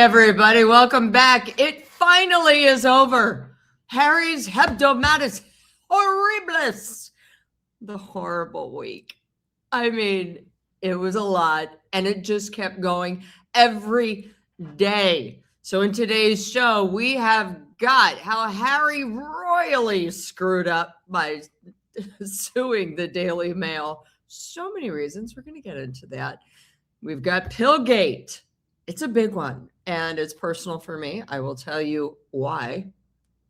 everybody. Welcome back. It finally is over. Harry's Hebdomatis Horribilis. The horrible week. I mean, it was a lot, and it just kept going every day. So in today's show, we have got how Harry royally screwed up by suing the Daily Mail. So many reasons. We're going to get into that. We've got Pillgate. It's a big one, and it's personal for me. I will tell you why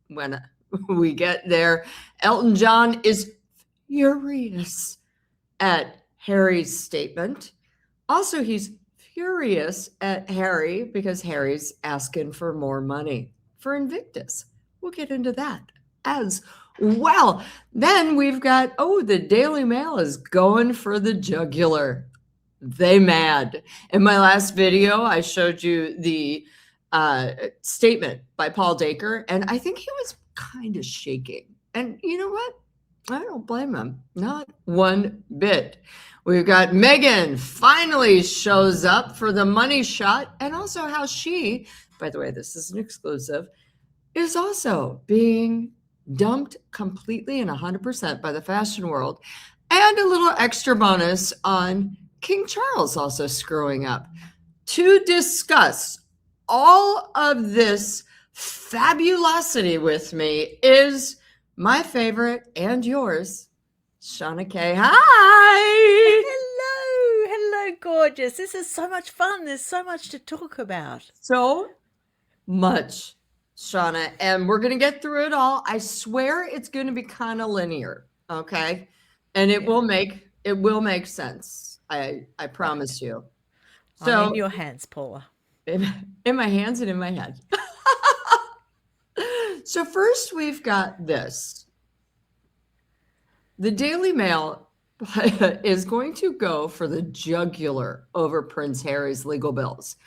when we get there. Elton John is furious at Harry's statement. Also, he's furious at Harry because Harry's asking for more money for Invictus. We'll get into that as well. Then we've got, the Daily Mail is going for the jugular. They mad. In my last video, I showed you the statement by Paul Dacre, and I think he was kind of shaking. And you know what? I don't blame him. Not one bit. We've got Meghan finally shows up for the money shot, and also how she, by the way, this is an exclusive, is also being dumped completely and 100% by the fashion world. And a little extra bonus on King Charles also screwing up. To discuss all of this fabulosity with me is my favorite and yours, Shauna Kay. Hi! Hello, gorgeous. This is so much fun. There's so much to talk about. So much, Shauna, and we're going to get through it all. I swear it's going to be kind of linear, okay? And it will make sense. I promise you. So I'm in your hands, Paula. In my hands and in my head. So first we've got this. The Daily Mail is going to go for the jugular over Prince Harry's legal bills.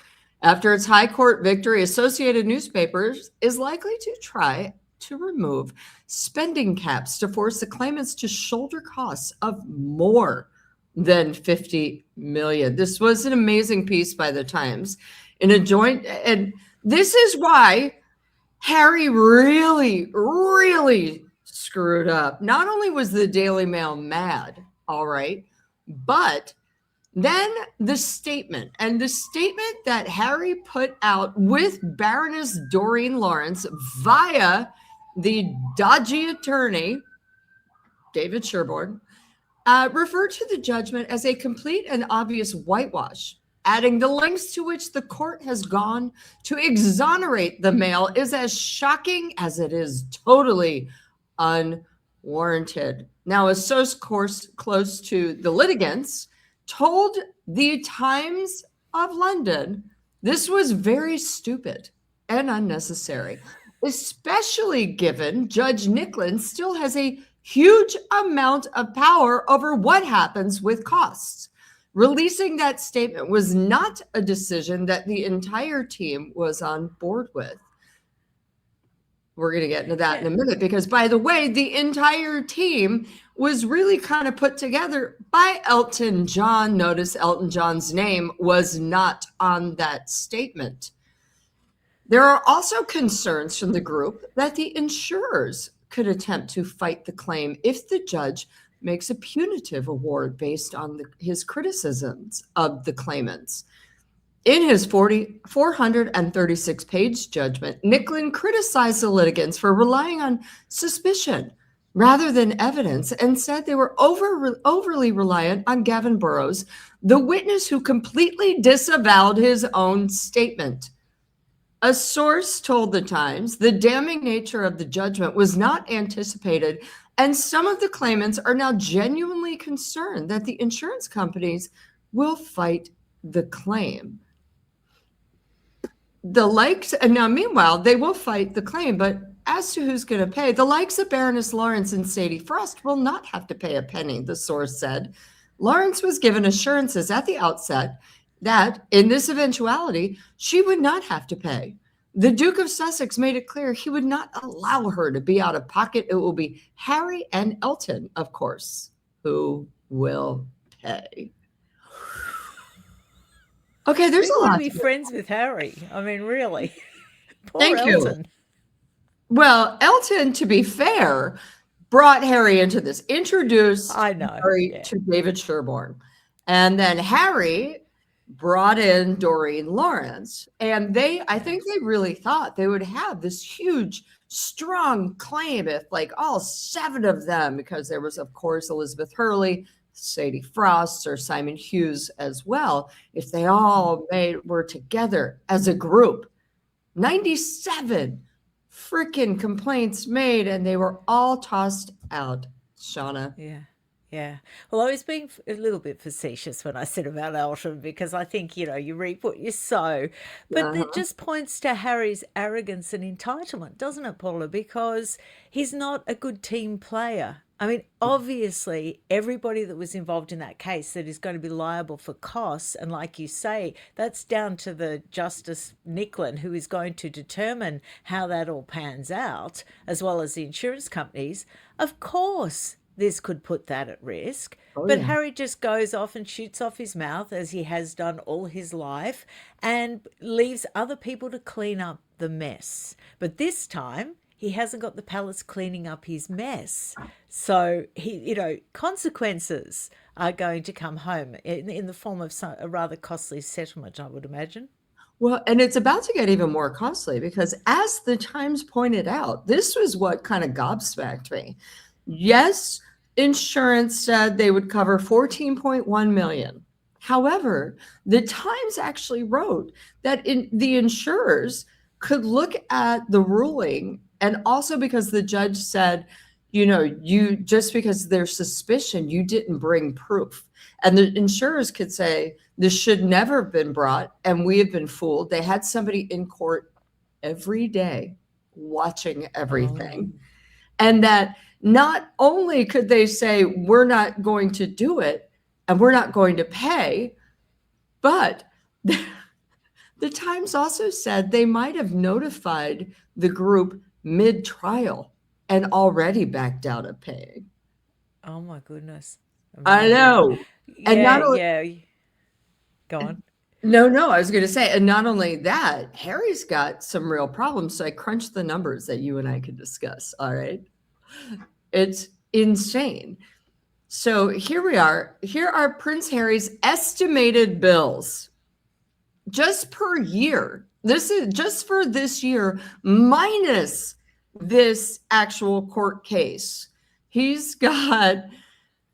After its high court victory, Associated Newspapers is likely to try to remove spending caps to force the claimants to shoulder costs of more than 50 million. This was an amazing piece by the Times in a joint, and this is why Harry really, really screwed up. Not only was the Daily Mail mad, all right, but then the statement that Harry put out with Baroness Doreen Lawrence via the dodgy attorney, David Sherborne, referred to the judgment as a complete and obvious whitewash, adding the lengths to which the court has gone to exonerate the Mail is as shocking as it is totally unwarranted. Now, a source close to the litigants told the Times of London this was very stupid and unnecessary, especially given Judge Nicklin still has a huge amount of power over what happens with costs. Releasing that statement was not a decision that the entire team was on board with. We're going to get into that in a minute because, by the way, the entire team was really kind of put together by Elton John. Notice Elton John's name was not on that statement. There are also concerns from the group that the insurers could attempt to fight the claim if the judge makes a punitive award based on his criticisms of the claimants. In his 436-page judgment, Nicklin criticized the litigants for relying on suspicion rather than evidence and said they were overly reliant on Gavin Burrows, the witness who completely disavowed his own statement. A source told the Times the damning nature of the judgment was not anticipated, and some of the claimants are now genuinely concerned that the insurance companies will fight the claim. Meanwhile, they will fight the claim, but as to who's going to pay, the likes of Baroness Lawrence and Sadie Frost will not have to pay a penny, the source said. Lawrence was given assurances at the outset that, in this eventuality, she would not have to pay. The Duke of Sussex made it clear he would not allow her to be out of pocket. It will be Harry and Elton, of course, who will pay. Okay, there's We a want to lot be to. friends with Harry. I mean, really. Poor Thank you. Elton. Well, Elton, to be fair, brought Harry into this, introduced I know. Harry Yeah. to David Sherborne. And then Harry brought in Doreen Lawrence. And I Yeah. think they really thought they would have this huge, strong claim if like all 7 of them, because there was, of course, Elizabeth Hurley, Sadie Frost, or Simon Hughes as well, if they all were together as a group. 97 freaking complaints made, and they were all tossed out, Shauna. Yeah. Yeah. Well, I was being a little bit facetious when I said about Elton because I think, you reap what you sow. But it Uh-huh. just points to Harry's arrogance and entitlement, doesn't it, Paula? Because he's not a good team player. I mean, obviously, everybody that was involved in that case that is going to be liable for costs, and like you say, that's down to the Justice Nicklin, who is going to determine how that all pans out, as well as the insurance companies. Of course, this could put that at risk. Oh, But yeah. Harry just goes off and shoots off his mouth, as he has done all his life, and leaves other people to clean up the mess. But this time, he hasn't got the palace cleaning up his mess. So consequences are going to come home in the form of a rather costly settlement, I would imagine. Well, and it's about to get even more costly because, as the Times pointed out, this was what kind of gobsmacked me. Yes, insurance said they would cover 14.1 million. However, the Times actually wrote that the insurers could look at the ruling, and also because the judge said, you just because there's suspicion, you didn't bring proof. And the insurers could say, this should never have been brought, and we have been fooled. They had somebody in court every day watching everything. Oh. And that not only could they say, we're not going to do it and we're not going to pay, but the Times also said they might have notified the group mid-trial and already backed out of paying. Oh my goodness. I Amazing. know. And Yeah, not only, yeah. Go on. no, I was going to say, and not only that, Harry's got some real problems. So I crunched the numbers that you and I could discuss. All right. It's insane. So here we are. Here are Prince Harry's estimated bills just per year. This is just for this year, minus this actual court case. He's got,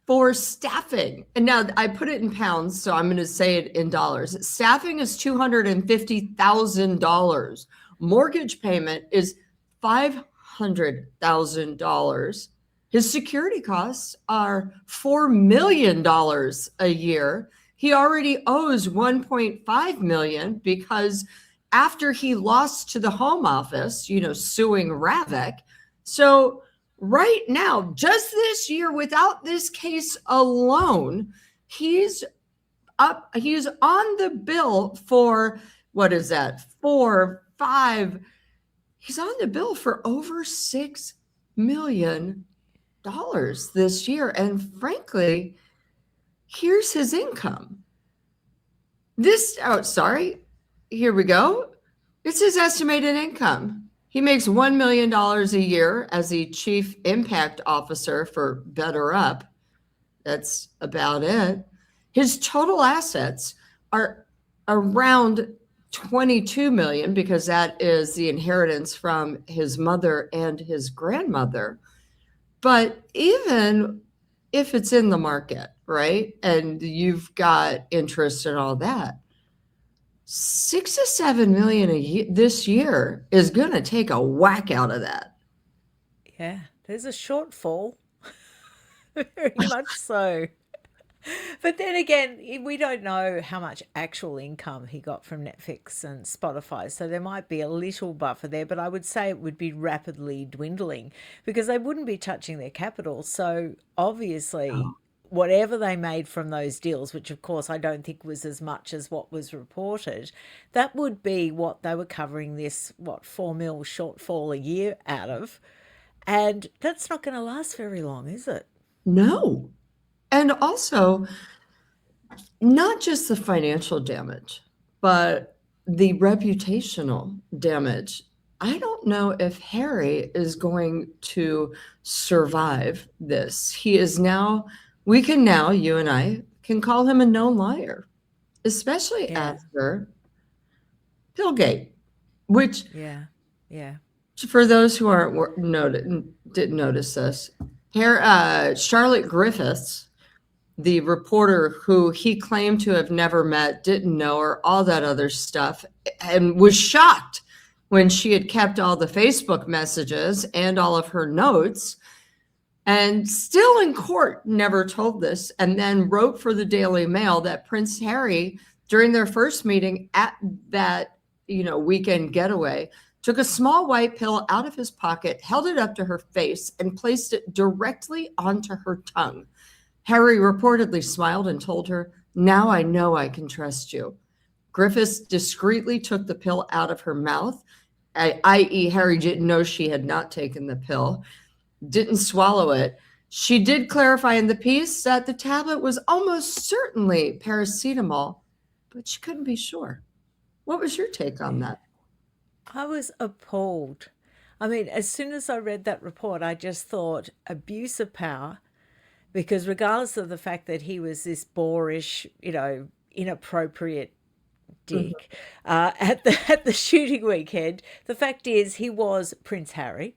for staffing, and now I put it in pounds, so I'm going to say it in dollars. Staffing is $250,000. Mortgage payment is $500,000. His security costs are $4 million a year. He already owes 1.5 million because after he lost to the Home Office, suing Ravik. So right now, just this year, without this case alone, he's on the bill for, what is that? 4, 5. He's on the bill for over $6 million this year. And frankly, here's his income. Here we go. It's his estimated income. He makes $1 million a year as the chief impact officer for Better Up. That's about it. His total assets are around 22 million because that is the inheritance from his mother and his grandmother. But even if it's in the market, right, and you've got interest and all that, 6 to 7 million a year this year is going to take a whack out of that. Yeah, there's a shortfall. Very much so. But then again, we don't know how much actual income he got from Netflix and Spotify. So there might be a little buffer there, but I would say it would be rapidly dwindling because they wouldn't be touching their capital. So obviously, whatever they made from those deals, which of course I don't think was as much as what was reported, that would be what they were covering this, 4 mil shortfall a year out of. And that's not going to last very long, is it? No. And also, not just the financial damage. But the reputational damage, I don't know if Harry is going to survive this. He is now, we can now, you and I can call him a known liar, especially Yeah. after Pillgate, which Yeah. Yeah. for those who didn't notice this, Charlotte Griffiths, the reporter who he claimed to have never met, didn't know her, all that other stuff, and was shocked when she had kept all the Facebook messages and all of her notes, and still in court never told this, and then wrote for the Daily Mail that Prince Harry, during their first meeting at that weekend getaway, took a small white pill out of his pocket, held it up to her face, and placed it directly onto her tongue. Harry reportedly smiled and told her, "Now I know I can trust you." Griffiths discreetly took the pill out of her mouth, i.e., Harry didn't know she had not taken the pill, didn't swallow it. She did clarify in the piece that the tablet was almost certainly paracetamol, but she couldn't be sure. What was your take on that? I was appalled. I mean, as soon as I read that report, I just thought abuse of power, because regardless of the fact that he was this boorish, inappropriate dick at the shooting weekend, the fact is he was Prince Harry.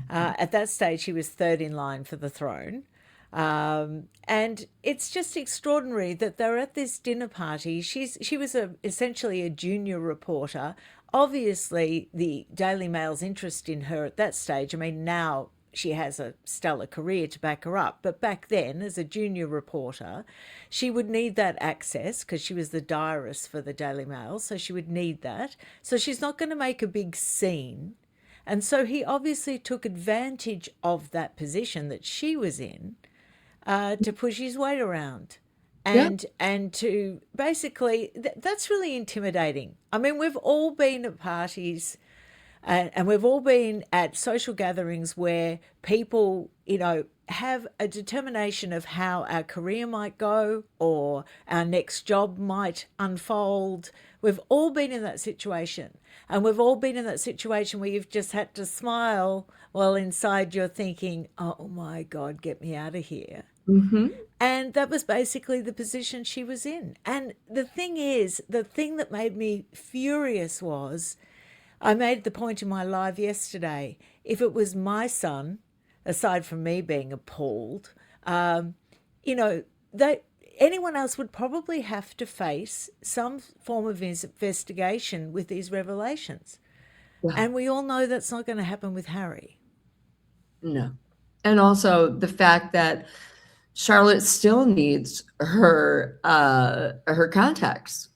At that stage, he was third in line for the throne. And it's just extraordinary that they're at this dinner party. She was essentially a junior reporter. Obviously, the Daily Mail's interest in her at that stage, I mean, now she has a stellar career to back her up. But back then, as a junior reporter, she would need that access because she was the diarist for the Daily Mail. So she would need that. So she's not going to make a big scene. And so he obviously took advantage of that position that she was in to push his weight around. And to basically, that's really intimidating. I mean, we've all been at parties and we've all been at social gatherings where people, have a determination of how our career might go or our next job might unfold. We've all been in that situation. And we've all been in that situation where you've just had to smile while inside you're thinking, oh my God, get me out of here. Mm-hmm. And that was basically the position she was in. And the thing is, the thing that made me furious was, I made the point in my live yesterday, if it was my son, aside from me being appalled, anyone else would probably have to face some form of investigation with these revelations. Yeah. And we all know that's not going to happen with Harry. No. And also the fact that Charlotte still needs her contacts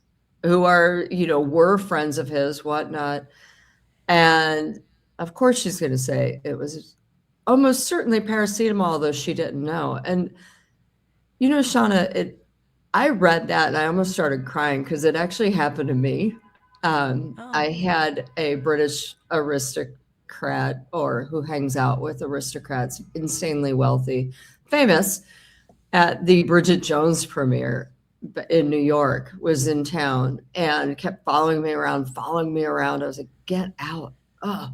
who are, were friends of his, whatnot. And of course she's going to say it was almost certainly paracetamol, though she didn't know. And, Shauna, I read that and I almost started crying because it actually happened to me. I had a British aristocrat, or who hangs out with aristocrats, insanely wealthy, famous, at the Bridget Jones premiere in New York, was in town and kept following me around. I was like, get out. Oh,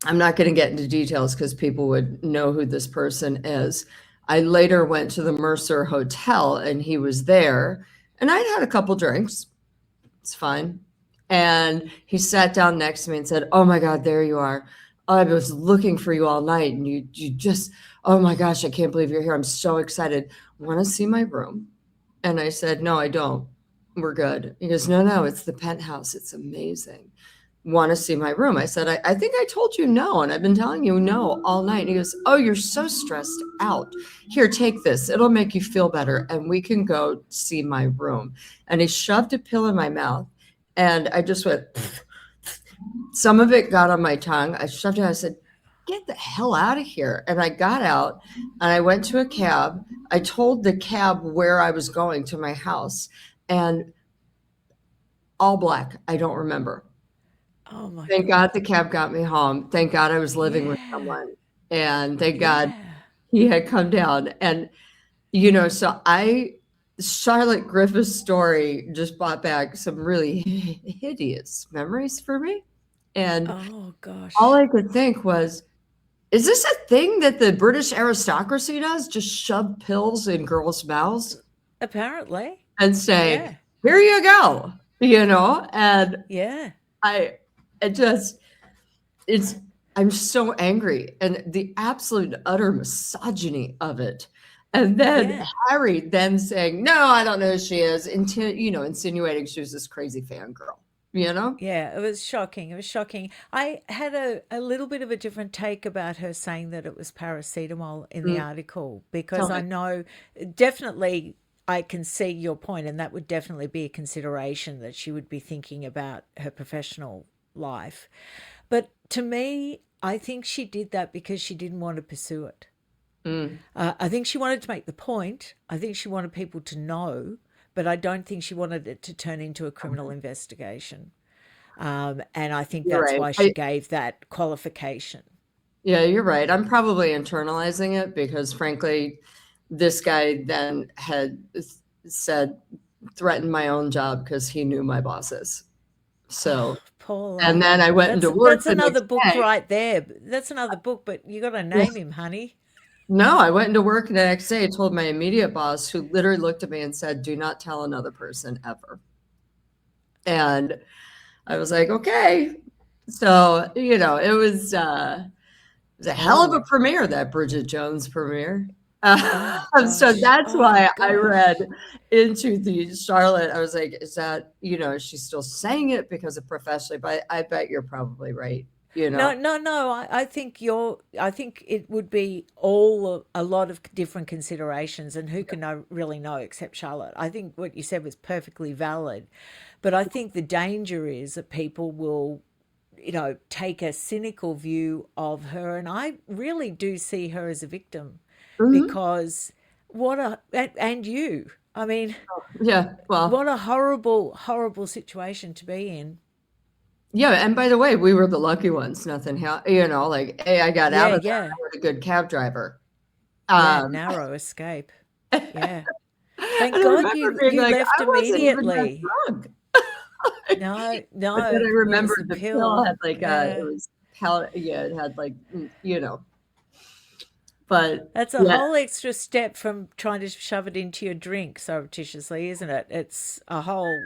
I'm not going to get into details because people would know who this person is. I later went to the Mercer Hotel and he was there and I'd had a couple drinks. It's fine. And he sat down next to me and said, "Oh my God, there you are. I was looking for you all night. And you just, oh my gosh, I can't believe you're here. I'm so excited. Want to see my room?" And I said, "No, I don't. We're good." He goes, No, it's the penthouse. It's amazing. Want to see my room?" I said, I think I told you no. And I've been telling you no all night. And he goes, "Oh, you're so stressed out. Here, take this. It'll make you feel better. And we can go see my room." And he shoved a pill in my mouth. And I just went, some of it got on my tongue. I shoved it. I said, "Get the hell out of here." And I got out and I went to a cab. I told the cab where I was going to my house, and all black. I don't remember. Oh my Thank God the cab got me home. Thank God I was living with Yeah. someone. And thank God Yeah. he had come down. And, so Charlotte Griffiths' story just brought back some really hideous memories for me. And Oh all gosh. I could think was, is this a thing that the British aristocracy does? Just shove pills in girls' mouths Apparently. and say, Yeah. here you go, And Yeah. I, it just, it's, I'm so angry and the absolute utter misogyny of it. And then Yeah. Harry then saying, no, I don't know who she is, until, insinuating she was this crazy fangirl, you know? Yeah, it was shocking. It was shocking. I had a little bit of a different take about her saying that it was paracetamol in the Mm, article, tell because I me. know definitely I can see your point, and that would definitely be a consideration that she would be thinking about her professional life. But to me, I think she did that because she didn't want to pursue it. Mm, I think she wanted to make the point. I think she wanted people to know, but I don't think she wanted it to turn into a criminal investigation. And I think you're that's right. why she gave that qualification. Yeah, you're right. I'm probably internalizing it because, frankly, this guy then had said, threatened my own job because he knew my bosses. So, Oh, Paula, and then I went into work that's the another next book day. right there. That's another book, but you got to Yeah. name him, honey. No, I went into work the next day, told my immediate boss, who literally looked at me and said, do not tell another person ever. And I was like, okay. So, it was a hell of a Oh, premiere, that Bridget Jones premiere. oh So gosh, that's oh why I read gosh. into the Charlotte. I was like, is that, is she still saying it because of professionally? But I bet you're probably right. You No, know, no, no. I think you're. I think it would be a lot of different considerations, and who can really know except Charlotte. I think what you said was perfectly valid, but I think the danger is that people will, take a cynical view of her, and I really do see her as a victim, Mhm. because what a and you. I mean, Yeah. Well, what a horrible, horrible situation to be in. yeah. And by the way, we were the lucky ones. Nothing, like, hey, I got out Yeah, of there. yeah, I was a good cab driver. yeah. Um, Narrow escape. and Yeah. I Thank God remember you being you like, left I wasn't even that immediately. drunk. No, But then I no, it was remembered the the pill pill. had like it Yeah. was yeah, it had like but That's a yeah, whole extra step from trying to shove it into your drink surreptitiously, isn't it? It's a whole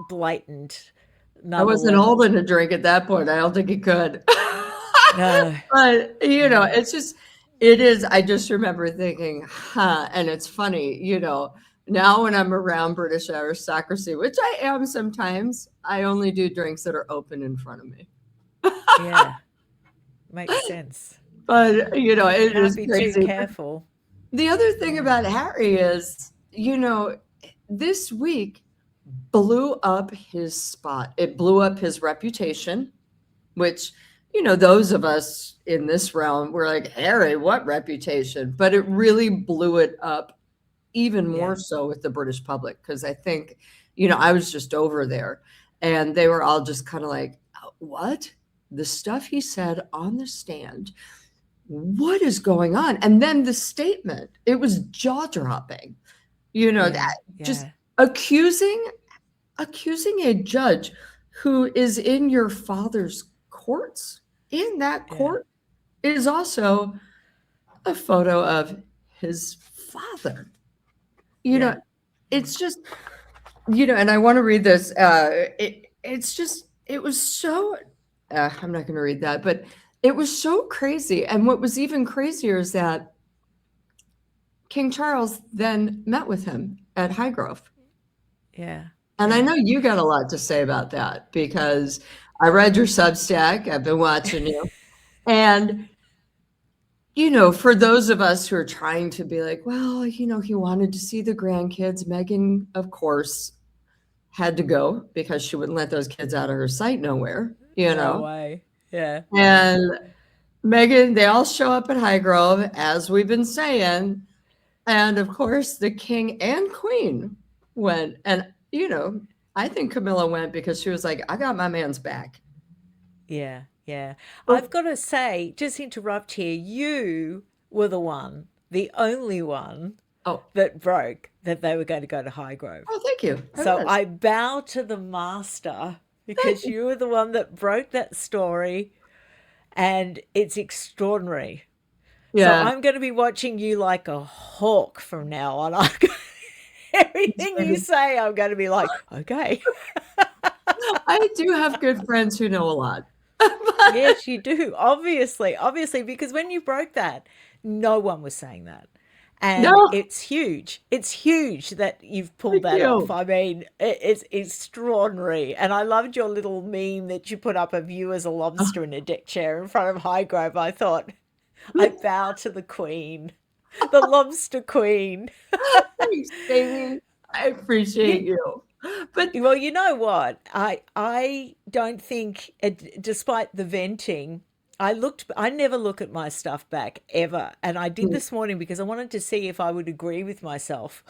blatant I another wasn't old level. enough to drink at that point. I don't think he could. No. But No. it's just it is. I just remember thinking, huh, and it's funny, now when I'm around British aristocracy, which I am sometimes, I only do drinks that are open in front of me. Yeah. Makes sense. But it Can't is be too crazy. careful. The other thing Yeah. about Harry is, this week blew up his spot. It blew up his reputation, which, those of us in this realm were like, Harry, what reputation? But it really blew it up even more Yeah. so with the British public. Cause I think, I was just over there and they were all just kind of like, what? The stuff he said on the stand, what is going on? And then the statement, it was jaw dropping, Yeah. that just Yeah. accusing a judge who is in your father's courts. In that Yeah. court is also a photo of his father. You know, Yeah. it's just, and I want to read this. It was so, I'm not going to read that, but it was so crazy. And what was even crazier is that King Charles then met with him at Highgrove. Yeah. And I Yeah. know you got a lot to say about that because I read your Substack, I've been watching you. And, for those of us who are trying to be like, well, he wanted to see the grandkids, Meghan, of course, had to go because she wouldn't let those kids out of her sight nowhere. No way. Yeah. And Meghan, they all show up at Highgrove, as we've been saying. And of course, the king and queen went. And, I think Camilla went because she was like, I got my man's back. Yeah, yeah. I've Oh, got to say, just interrupt here, you were the one, the only one oh, that broke that they were going to go to Highgrove. Oh, thank you. So I bow to the master because you were the one that broke that story, and it's extraordinary. So Yeah. I'm going to be watching you like a hawk from now on. Everything you say, I'm going to be like, okay. I do have good friends who know a lot. Yes, you do. Obviously, because when you broke that, no one was saying that. And No, it's huge. It's huge that you've pulled thank that off. you. I mean, it's extraordinary. And I loved your little meme that you put up of you as a lobster in a deck chair in front of Highgrove. I thought, I bow to the queen, the lobster queen. Thanks, baby. I appreciate you. But Well, you know what? I don't think, despite the venting, I never look at my stuff back ever. And I did this morning because I wanted to see if I would agree with myself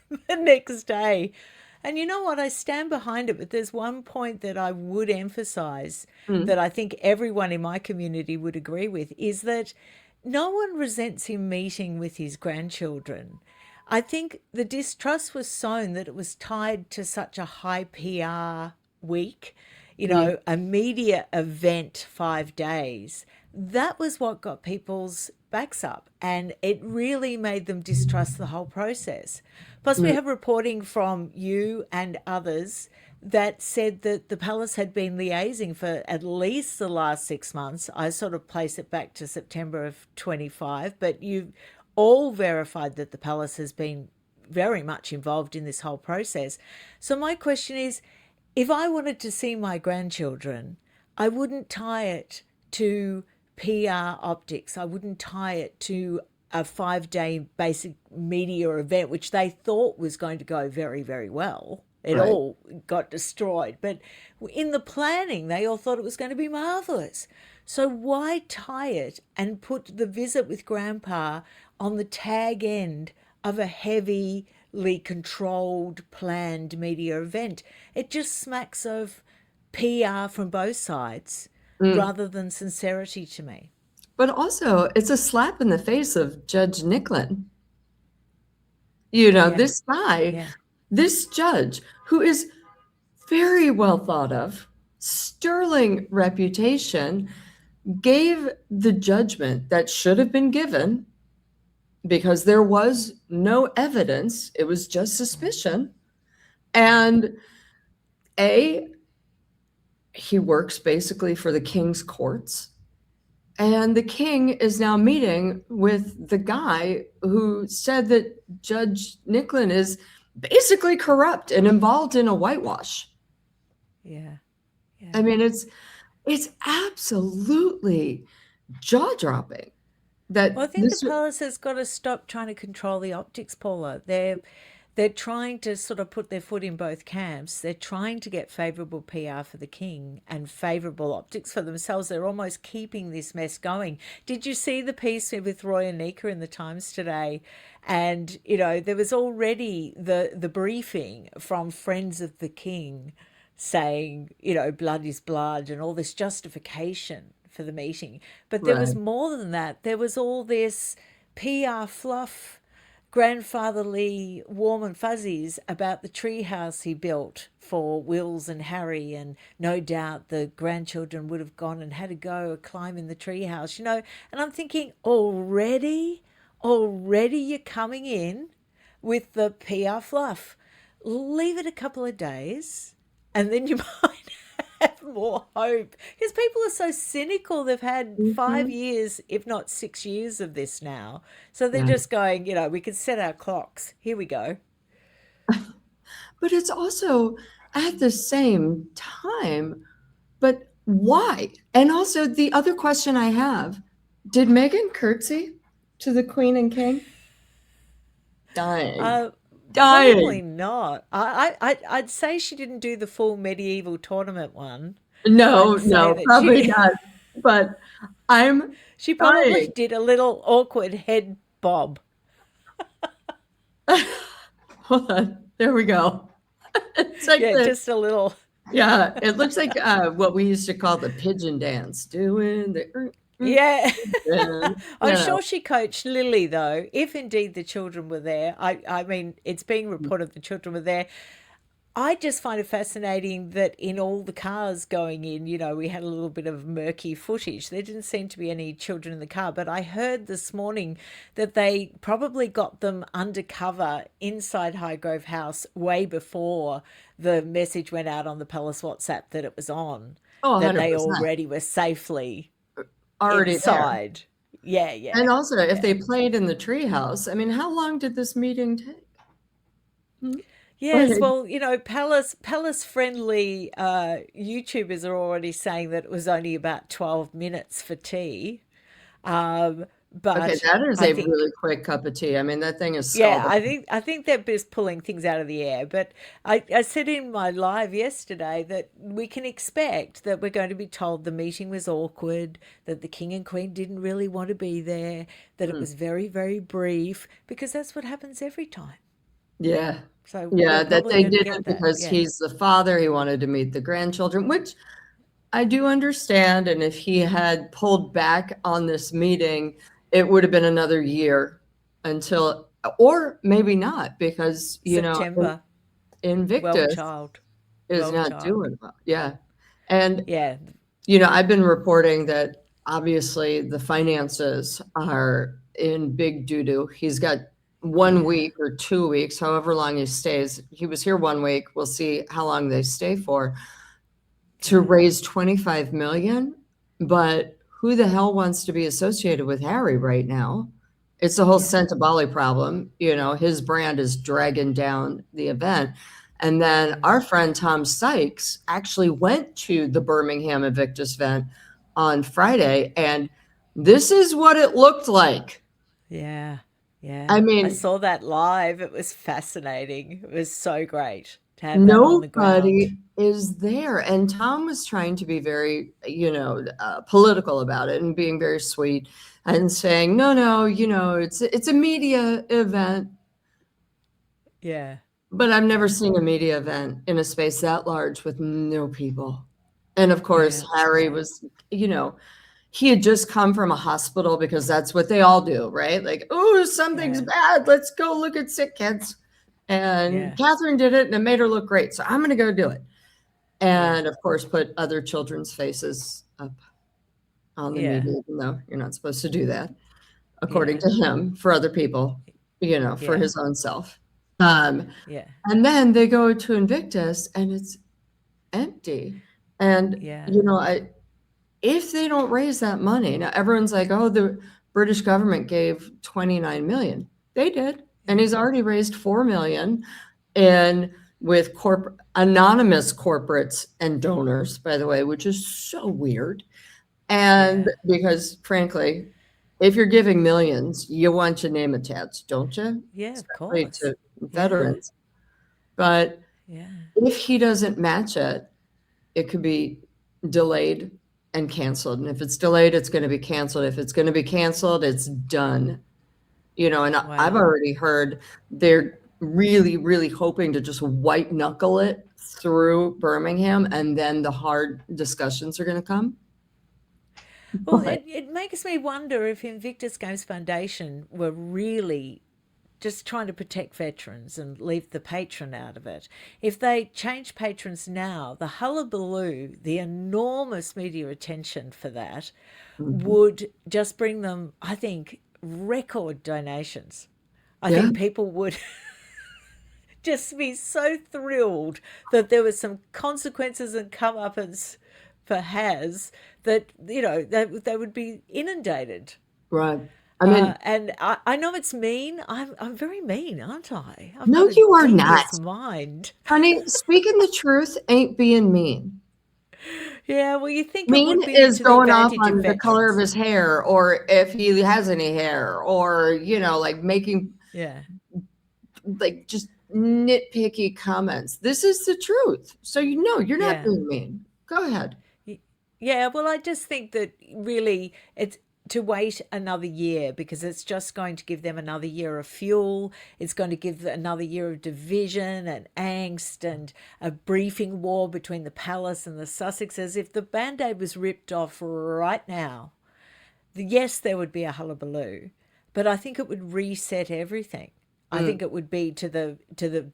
the next day. And you know what? I stand behind it. But there's one point that I would emphasize that I think everyone in my community would agree with is that no one resents him meeting with his grandchildren. I think the distrust was sown that it was tied to such a high PR week, a media event 5 days. That was what got people's backs up, and it really made them distrust the whole process. Plus, we have reporting from you and others that said that the palace had been liaising for at least the last 6 months. I sort of place it back to September of 25, but you all verified that the palace has been very much involved in this whole process. So my question is, if I wanted to see my grandchildren, I wouldn't tie it to PR optics. I wouldn't tie it to a 5-day basic media event, which they thought was going to go very, very well. It Right. all got destroyed. But in the planning, they all thought it was going to be marvellous. So why tie it and put the visit with Grandpa on the tag end of a heavily controlled, planned media event? It just smacks of PR from both sides rather than sincerity to me. But also, it's a slap in the face of Judge Nicklin. You know, Yeah, this guy, yeah, this judge, who is very well thought of, sterling reputation, gave the judgment that should have been given because there was no evidence. It was just suspicion. And he works basically for the king's courts. And the king is now meeting with the guy who said that Judge Nicklin is basically corrupt and involved in a whitewash. yeah, yeah. I mean, it's absolutely jaw-dropping that Well, I think the this. palace has got to stop trying to control the optics, Paula. They're trying to sort of put their foot in both camps. They're trying to get favourable PR for the king and favourable optics for themselves. They're almost keeping this mess going. Did you see the piece with Roy and Nika in the Times today? And, there was already the briefing from friends of the king saying, blood is blood and all this justification for the meeting. But there was Right. more than that. There was all this PR fluff, grandfatherly warm and fuzzies about the treehouse he built for Wills and Harry, and no doubt the grandchildren would have gone and had to go climb in the treehouse, and I'm thinking, already you're coming in with the PR fluff. Leave it a couple of days and then you might have more hope, because people are so cynical. They've had 5 years, if not 6 years of this now. So they're Yeah. just going, we can set our clocks. Here we go. But it's also at the same time, but why? And also the other question I have, did Meghan curtsy to the Queen and King? Dying. Probably Dying. not. I'd say she didn't do the full medieval tournament one. No, I'd say no, that probably not. But I'm she probably dying. did a little awkward head bob. Hold on. There we go. It's like Yeah, the, just a little. yeah, it looks like what we used to call the pigeon dance. Doing the Yeah. And, I'm sure she coached Lily, though, if indeed the children were there. I mean, it's being reported the children were there. I just find it fascinating that in all the cars going in, we had a little bit of murky footage. There didn't seem to be any children in the car, but I heard this morning that they probably got them undercover inside Highgrove House way before the message went out on the Palace WhatsApp that it was on, oh, that they 100%. already were safely Already there. inside. Yeah, yeah, And also, if they yeah. played in the treehouse, I mean, how long did this meeting take? Hmm? Yes, Like, well, Palace friendly YouTubers are already saying that it was only about 12 minutes for tea. okay, But that is I a think, really quick cup of tea. I mean, that thing is yeah, scalding. I think they're just pulling things out of the air. But I said in my live yesterday that we can expect that we're going to be told the meeting was awkward, that the King and Queen didn't really want to be there, that it Mm. was very, very brief, because that's what happens every time. Yeah. So we're Yeah, that probably they going to did get it that. because Yeah. he's the father. He wanted to meet the grandchildren, which I do understand. And if he had pulled back on this meeting, it would have been another year until, or maybe not, because, September. Well, Invictus child. is Well, not child. doing well. Yeah. And, Yeah. I've been reporting that obviously the finances are in big doo-doo. He's got one Yeah. week or 2 weeks, however long he stays. He was here one week. We'll see how long they stay for to Yeah. raise 25 million. But who the hell wants to be associated with Harry right now? It's the whole Yeah. Sentabali problem. His brand is dragging down the event. And then our friend Tom Sykes actually went to the Birmingham Invictus event on Friday, and this is what it looked like. Yeah. Yeah. I I mean, saw that live. It was fascinating. It was so great to have that on the ground. nobody is there. And Tom was trying to be very, political about it and being very sweet and saying, no, no, it's a media event. Yeah. But I've never Yeah. seen a media event in a space that large with no people. And of course, Yeah. Harry Yeah. was, he had just come from a hospital because that's what they all do, right? Like, oh, something's Yeah. bad. Let's go look at sick kids. And Yeah. Catherine did it and it made her look great. So I'm going to go do it. Yeah. And of course, put other children's faces up on the Yeah. media, even though you're not supposed to do that, according Yeah. to him, for other people, for Yeah. his own self. Um, Yeah. and then they go to Invictus and it's empty. And, Yeah. if they don't raise that money, now everyone's like, oh, the British government gave 29 million. They did. And Yeah. he's already raised 4 million in with anonymous corporates and donors, by the way, which is so weird. And Yeah. because frankly, if you're giving millions, you want your name attached, don't you? Yeah. Of Especially course. to Yeah. veterans. But Yeah. if he doesn't match it, it could be delayed and canceled. And if it's delayed, it's going to be canceled. If it's going to be canceled, it's done. And I've Wow. already heard they're really, really hoping to just white knuckle it through Birmingham, and then the hard discussions are going to come. Well, But it makes me wonder if Invictus Games Foundation were really just trying to protect veterans and leave the patron out of it. If they change patrons now, the hullabaloo, the enormous media attention for that mhm. would just bring them, I think, record donations. I Yeah, think people would just be so thrilled that there was some consequences and comeuppance for Has that, they would be inundated. right. I mean, And I know it's mean. I'm very mean, aren't I? I've got no, a you are not. devious mind. Honey, speaking the truth ain't being mean. Yeah, well, you think it Mean would be is to the going off advantage of on the color of veterans. his hair or if he has any hair or, like making Yeah, like just nitpicky comments. This is the truth. So you're not yeah. being mean. Go ahead. Yeah, well, I just think that really it's to wait another year because it's just going to give them another year of fuel. It's going to give another year of division and angst and a briefing war between the palace and the Sussexes. If the band-aid was ripped off right now, yes, there would be a hullabaloo, but I think it would reset everything. I Mm. think it would be to the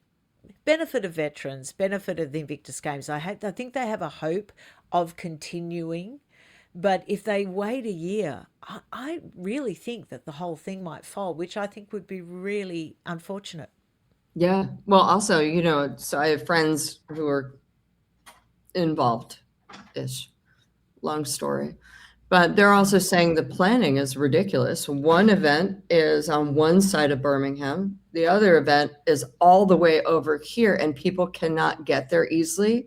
benefit of veterans, benefit of the Invictus Games. I think they have a hope of continuing, but if they wait a year, I really think that the whole thing might fall, which I think would be really unfortunate. Yeah. Well, also, so I have friends who are involved-ish. Long story. But they're also saying the planning is ridiculous. One event is on one side of Birmingham, the other event is all the way over here, and people cannot get there easily.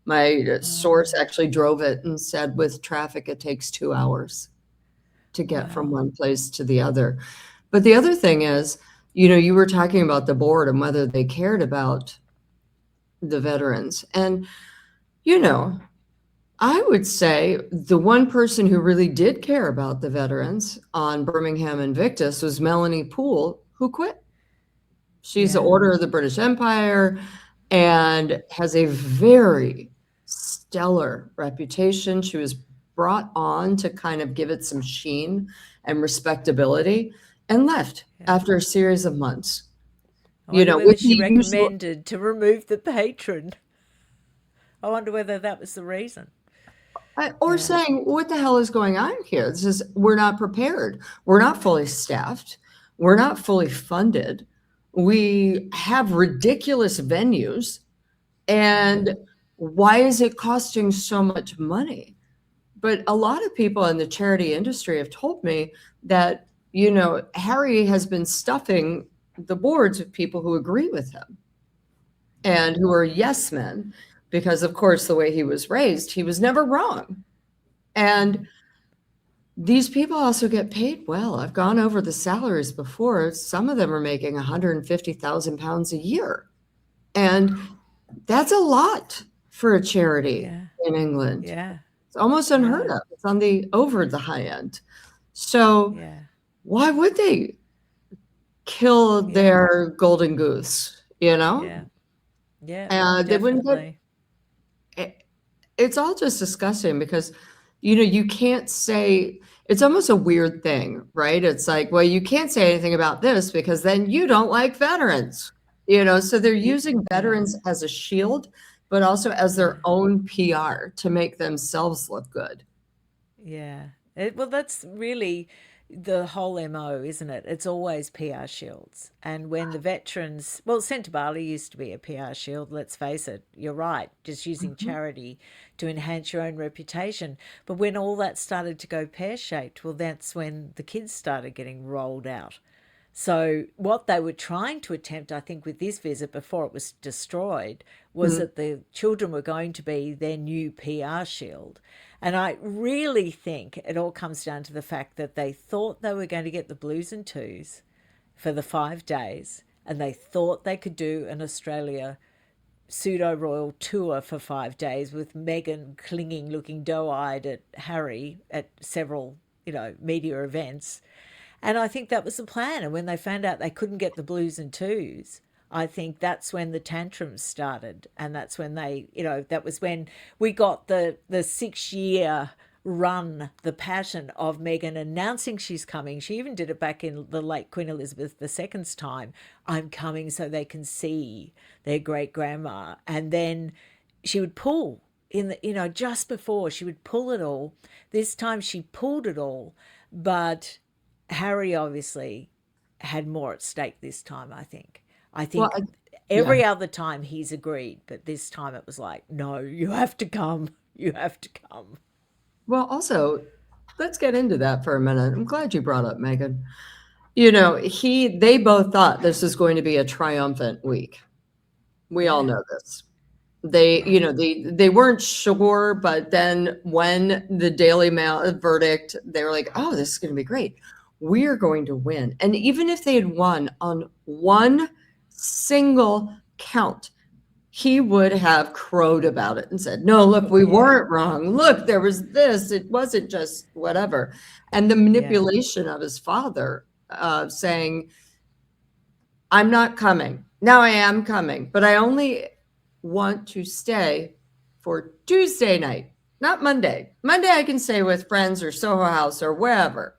My source Oh, actually drove it and said with traffic, it takes 2 hours to get from wow. one place to the other. But the other thing is, you were talking about the board and whether they cared about the veterans. And, you know, I would say the one person who really did care about the veterans on Birmingham Invictus was Melanie Poole, who quit. She's the Yeah. Order of the British Empire and has a very stellar reputation. She was brought on to kind of give it some sheen and respectability and left Yeah. after a series of months. I wonder whether With she the usual, recommended to remove the patron. I wonder whether that was the reason. or Yeah. saying, what the hell is going on here? We're not prepared. We're not fully staffed. We're not fully funded. We have ridiculous venues. And why is it costing so much money? But a lot of people in the charity industry have told me that, Harry has been stuffing the boards with people who agree with him and who are yes men, because, of course, the way he was raised, he was never wrong. And these people also get paid well. I've gone over the salaries before. Some of them are making £150,000 a year. And that's a lot for a charity Yeah. in England. Yeah. It's almost unheard Yeah. of. It's on the over the high end. So Yeah. why would they kill Yeah. their golden goose? Yeah. Yeah. They wouldn't get Definitely. it's all just disgusting because you can't say it's almost a weird thing, right? It's like, well, you can't say anything about this because then you don't like veterans. So they're using Yeah. veterans as a shield, but also as Yeah. their own PR to make themselves look good. Yeah. Well, that's really the whole MO, isn't it? It's always PR shields. And when the veterans, well, Centre Bali used to be a PR shield, let's face it. You're right, just using Mhm. charity to enhance your own reputation. But when all that started to go pear shaped, well, that's when the kids started getting rolled out. So, what they were trying to attempt, I think, with this visit before it was destroyed, was Mhm. that the children were going to be their new PR shield. And I really think it all comes down to the fact that they thought they were going to get the blues and twos for the 5 days, and they thought they could do an Australia pseudo royal tour for 5 days with Meghan clinging, looking doe eyed at Harry at several, media events. And I think that was the plan. And when they found out they couldn't get the blues and twos, I think that's when the tantrums started. And that's when that was when we got the 6 year run, the pattern of Meghan announcing she's coming. She even did it back in the late Queen Elizabeth II's time. I'm coming so they can see their great grandma. And then she would pull just before she would pull it all. This time she pulled it all, but Harry obviously had more at stake this time, I think. I Well, think yeah. every other time he's agreed, but this time it was like, no, you have to come. You have to come. Well, also, let's get into that for a minute. I'm glad you brought up Megan. They both thought this was going to be a triumphant week. We all Yeah, know this. They, yeah, they weren't sure, but then when the Daily Mail verdict, they were like, "Oh, this is going to be great. We're going to win." And even if they had won on one single count, he would have crowed about it and said, "No, look, we yeah, weren't wrong. Look, there was this. It wasn't just whatever." And the yeah, manipulation of his father, saying, I'm not coming. Now I am coming, but I only want to stay for Tuesday night, not Monday. Monday I can stay with friends or Soho House or wherever.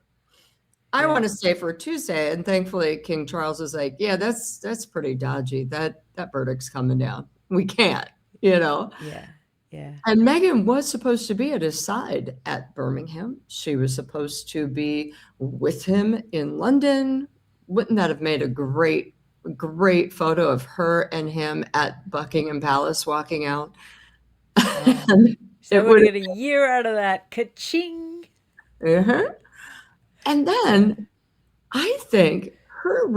I want Yeah. to stay for Tuesday. And thankfully, King Charles is like, yeah, that's pretty dodgy. That verdict's coming down. We can't, you know. Yeah. Yeah. And Meghan was supposed to be at his side at Birmingham. She was supposed to be with him in London. Wouldn't that have made a great photo of her and him at Buckingham Palace walking out? Oh, And so it we're would going to get a year out of that. Ka-ching. have, and Yeah. then I think her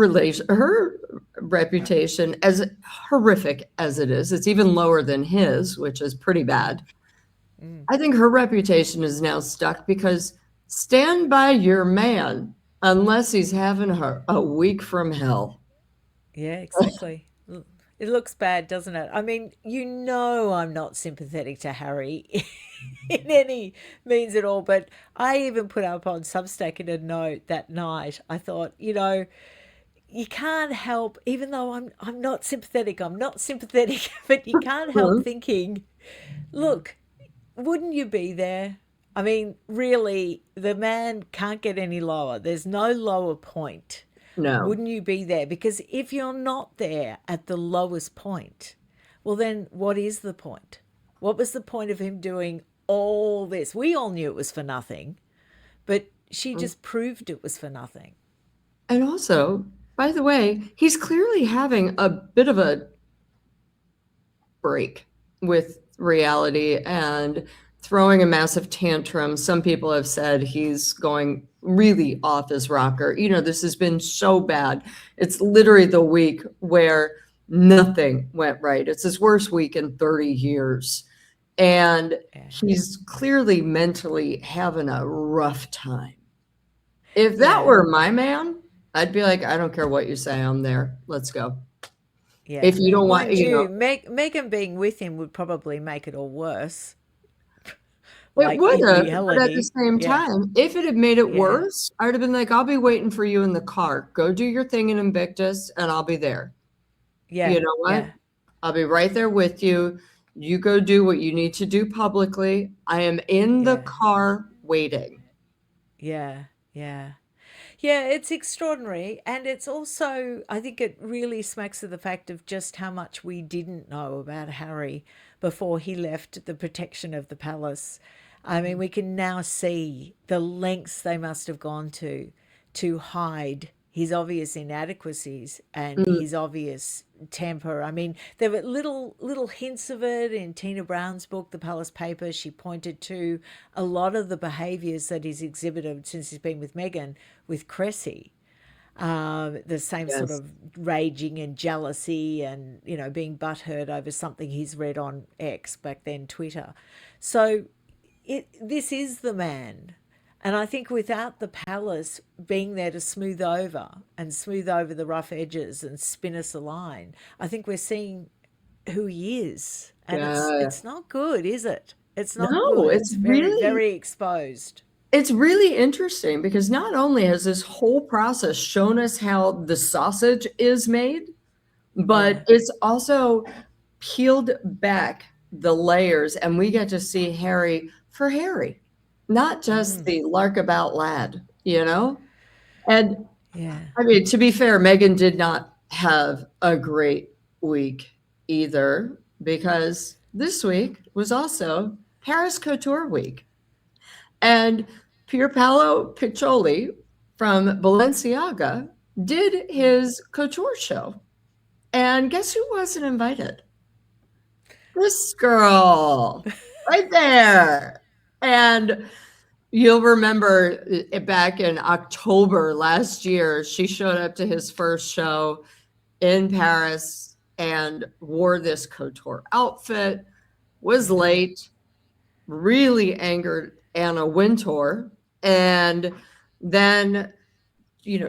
reputation, as horrific as it is, it's even lower than his, which is pretty bad. Mm. I think her reputation is now stuck because stand by your man unless he's having a week from hell. Yeah, exactly. It looks bad, doesn't it? I mean, I'm not sympathetic to Harry in any means at all, but I even put up on Substack in a note that night. I thought, you can't help, even though I'm not sympathetic, but you can't help Mhm. thinking, look, wouldn't you be there? I mean, really, the man can't get any lower. There's no lower point. No, Wouldn't you be there? Because if you're not there at the lowest point, well, then what is the point? What was the point of him doing all this? We all knew it was for nothing, but she just proved it was for nothing. and also, by the way, he's clearly having a bit of a break with reality and throwing a massive tantrum. Some people have said he's going really off his rocker. This has been so bad. It's literally the week where nothing went right. It's his worst week in 30 years. And Yeah. he's clearly mentally having a rough time. If that Yeah. were my man, I'd be like, I don't care what you say, I'm there. Let's go. If Yeah. you don't want, Mind you, Megan being with him would probably make it all worse, it like would in have, but at the reality. same Yeah. time, if it had made it Yeah. worse, I would have been like, I'll be waiting for you in the car. Go do your thing in Invictus, and I'll be there. You Yeah. know what? Yeah. I'll be right there with you. You go do what you need to do publicly. I am in the Yeah. car waiting. Yeah. Yeah. Yeah, it's extraordinary. And it's also, I think it really smacks of the fact of just how much we didn't know about Harry before he left the protection of the palace. I mean, we can now see the lengths they must have gone to hide his obvious inadequacies and Mm, his obvious temper. I mean, there were little hints of it in Tina Brown's book, The Palace Papers. She pointed to a lot of the behaviours that he's exhibited since he's been with Meghan, with Cressy. The same sort yes. of raging and jealousy and, being butthurt over something he's read on X, back then Twitter. So this is the man. And I think without the palace being there to smooth over the rough edges and spin us a line, I think we're seeing who he is. And it's Yeah. it's not good, is it? It's not No, good. it's It's very, really very exposed. it's really interesting because not only has this whole process shown us how the sausage is made, but Yeah. it's also peeled back the layers and we get to see Harry for Harry, not just Mm. the larkabout lad, you know? And Yeah. I mean, to be fair, Megan did not have a great week either because this week was also Paris Couture week. And Pier Paolo Piccioli from Balenciaga did his couture show. And guess who wasn't invited? This girl right there. And you'll remember back in October last year, she showed up to his first show in Paris and wore this couture outfit, was Mm-hmm. late, really angered Anna Wintour, and then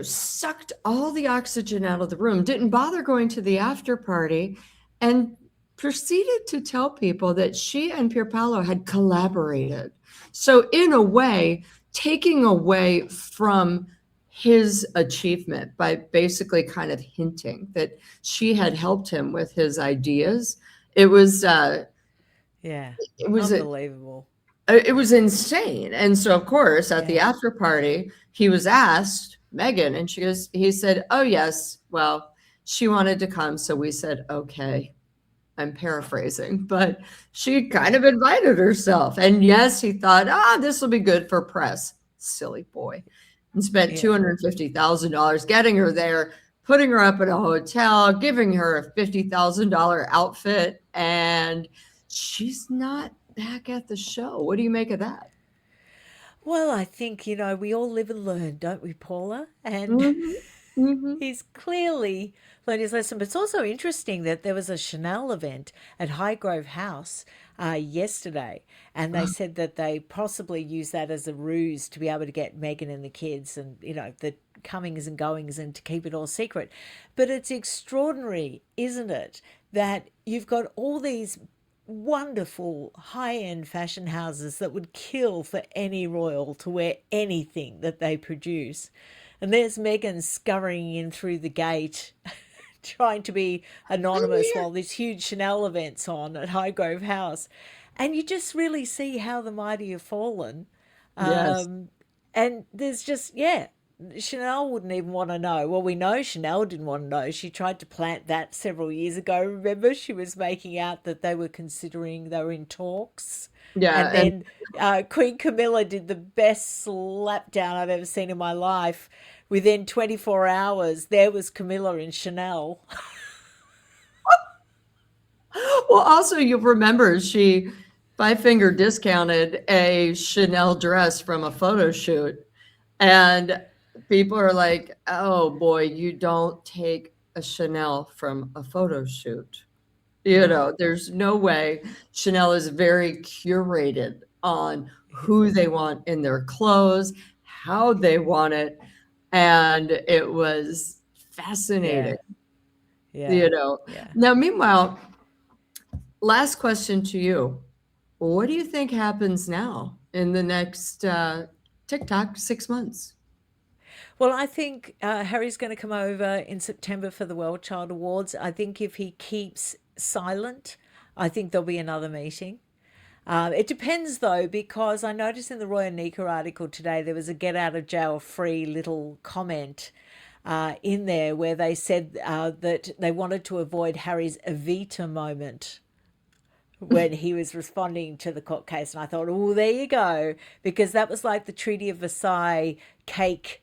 sucked all the oxygen out of the room, didn't bother going to the after party, and proceeded to tell people that she and Pier Paolo had collaborated. So, in a way, taking away from his achievement by basically kind of hinting that she had helped him with his ideas. It was Yeah. it was a Unbelievable. It was insane. And so, of course, at the Yeah. after party, he was asked, Meghan, and he said, oh, yes, well, she wanted to come. So we said, okay. I'm paraphrasing, but she kind of invited herself. And yes, he thought, this will be good for press. Silly boy. And spent Yeah. $250,000 getting her there, putting her up at a hotel, giving her a $50,000 outfit. And she's not back at the show. What do you make of that? Well, I think, we all live and learn, don't we, Paula? And Mm-hmm. Mm-hmm. he's clearly learned his lesson. But it's also interesting that there was a Chanel event at Highgrove House yesterday, and they said that they possibly used that as a ruse to be able to get Meghan and the kids and, the comings and goings and to keep it all secret. But it's extraordinary, isn't it, that you've got all these wonderful high-end fashion houses that would kill for any royal to wear anything that they produce. And there's Meghan scurrying in through the gate, trying to be anonymous while this huge Chanel event's on at Highgrove House. And you just really see how the mighty have fallen. Yes. And there's just, yeah, Chanel wouldn't even want to know. Well, we know Chanel didn't want to know. She tried to plant that several years ago. Remember, she was making out that they were in talks. Yeah. And And then Queen Camilla did the best slap down I've ever seen in my life. Within 24 hours, there was Camilla and Chanel. well, also, you'll remember she 5-finger discounted a Chanel dress from a photo shoot. And people are like, oh boy, you don't take a Chanel from a photo shoot. No. There's no way. Chanel is very curated on who they want in their clothes, how they want it. And it was fascinating, Yeah. Yeah. Yeah. Now, meanwhile, last question to you. What do you think happens now in the next TikTok 6 months? Well, I think Harry's going to come over in September for the World Child Awards. I think if he keeps silent, I think there'll be another meeting. It depends though, because I noticed in the Roy and Nika article today there was a get out of jail free little comment in there where they said that they wanted to avoid Harry's Evita moment when he was responding to the court case. And I thought, oh, there you go, because that was like the Treaty of Versailles cake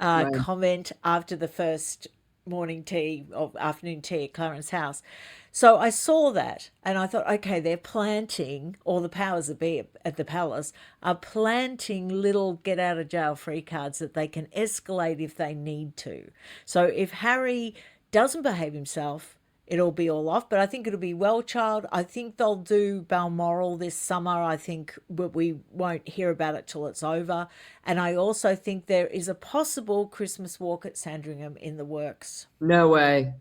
Right. comment after the first morning tea or afternoon tea at Clarence's house. So I saw that and I thought, okay, they're planting, or the powers that be at the palace are planting little get out of jail free cards that they can escalate if they need to. So if Harry doesn't behave himself, it'll be all off. But I think it'll be well child. I think they'll do Balmoral this summer. I think we won't hear about it till it's over. And I also think there is a possible Christmas walk at Sandringham in the works. No way.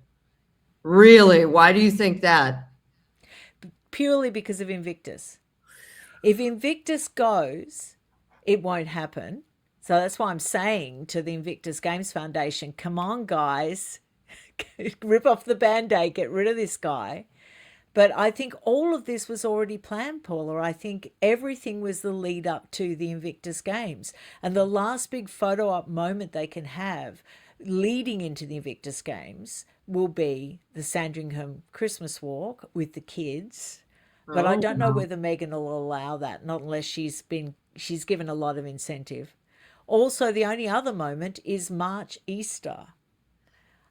Really? Why do you think that? Purely because of Invictus. If Invictus goes, it won't happen. So that's why I'm saying to the Invictus Games Foundation, come on, guys, rip off the Band-Aid, get rid of this guy. But I think all of this was already planned, Paula. I think everything was the lead up to the Invictus Games. And the last big photo op moment they can have leading into the Invictus Games will be the Sandringham Christmas walk with the kids. But I Oh, don't know wow. whether Meghan will allow that, not unless she's given a lot of incentive. Also, the only other moment is March Easter.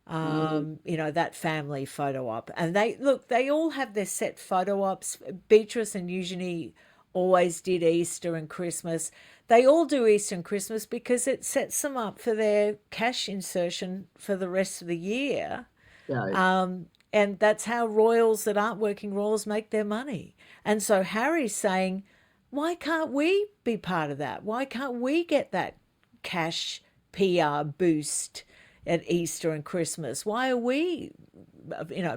Mm. That family photo op. And they all have their set photo ops. Beatrice and Eugenie always did Easter and Christmas. They all do Easter and Christmas because it sets them up for their cash insertion for the rest of the year. Yeah. And that's how royals that aren't working royals make their money. And so Harry's saying, why can't we be part of that? Why can't we get that cash PR boost at Easter and Christmas? Why are we,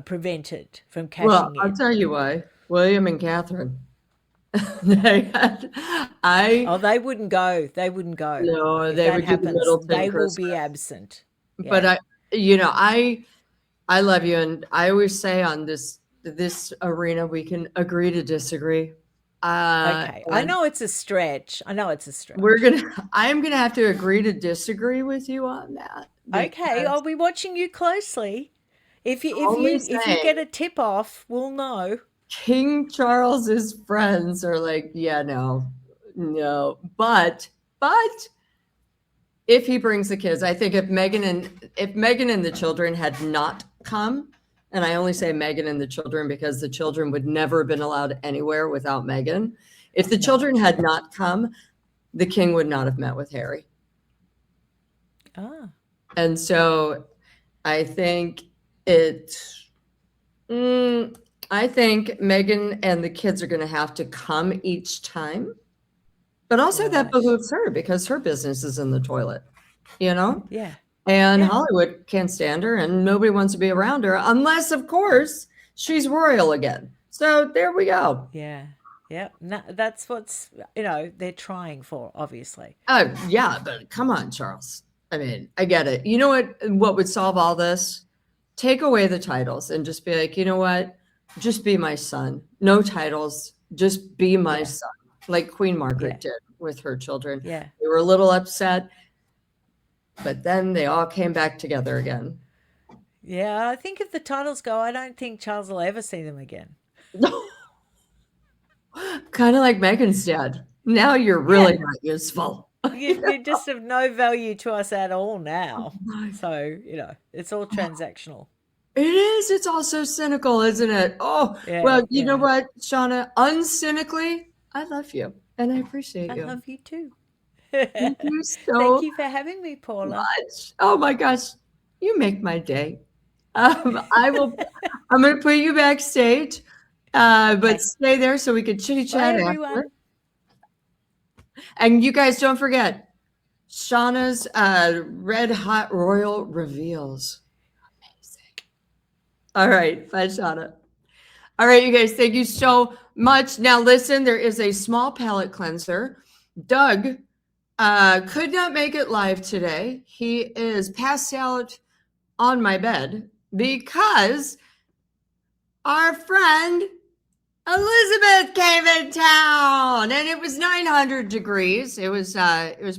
prevented from Well, cashing I'll in? tell you why. William and Catherine. They had, I Oh, they wouldn't go. They wouldn't go. no, If they that would do the happens, Middleton they will be Christmas. absent. But Yeah. I love you, and I always say on this arena we can agree to disagree. Okay. I And know it's a stretch. I know it's a stretch. I'm gonna have to agree to disagree with you on that Okay, because I'll be watching you closely. only If you get saying a tip off, we'll know. King Charles's friends are like, yeah, no. But if he brings the kids, I think if Meghan and the children had not come, and I only say Meghan and the children because the children would never have been allowed anywhere without Meghan. If the No. children had not come, the king would not have met with Harry. Ah, And so I think it, I think Meghan and the kids are going to have to come each time. But also that right. behooves her because her business is in the toilet, you know? Yeah. And Yeah. Hollywood can't stand her and nobody wants to be around her unless, of course, she's royal again. So there we go. Yeah. Yeah. No, that's what's, they're trying for, obviously. Oh, yeah, but come on, Charles. I mean, I get it. You know what would solve all this? Take away the titles and just be like, you know what? Just be my son. No titles. Just be my Yeah. son. Like Queen Margaret Yeah. did with her children. Yeah. They were a little upset, but then they all came back together again. Yeah. I think if the titles go, I don't think Charles will ever see them again. Kind of like Meghan's dad. Now you're really not useful. You're just of no value to us at all now. So, it's all transactional. It is. It's also cynical, isn't it? Oh, Yeah. well, you know Yeah. what, Shauna? Uncynically, I love you and I appreciate I you. love you too. Thank you so Thank you for having me, Paula. much. Oh my gosh, you make my day. I'm going to put you backstage, but Okay. stay there so we can chitty Bye, chat after. everyone. And you guys don't forget Shauna's Red Hot Royal reveals. Amazing. All right, bye, Shauna. All right, you guys, thank you so much. Now, listen, there is a small palette cleanser. Doug could not make it live today. He is passed out on my bed because our friend Elizabeth came in town and it was 900 degrees. It was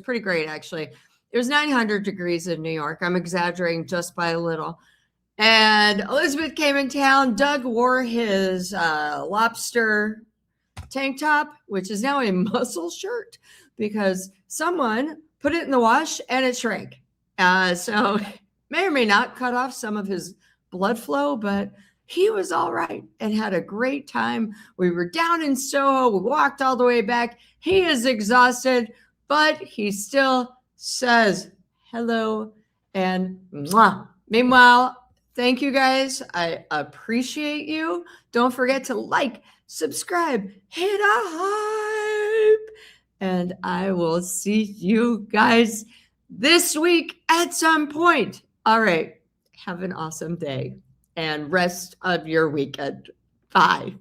pretty great, actually. It was 900 degrees in New York. I'm exaggerating just by a little. And Elizabeth came in town. Doug wore his lobster tank top, which is now a muscle shirt because someone put it in the wash and it shrank. So may or may not cut off some of his blood flow, but he was all right and had a great time. We were down in Soho. We walked all the way back. He is exhausted, but he still says hello and mwah. Meanwhile, thank you guys. I appreciate you. Don't forget to like, subscribe, hit a hype, and I will see you guys this week at some point. All right. Have an awesome day and rest of your weekend. Bye.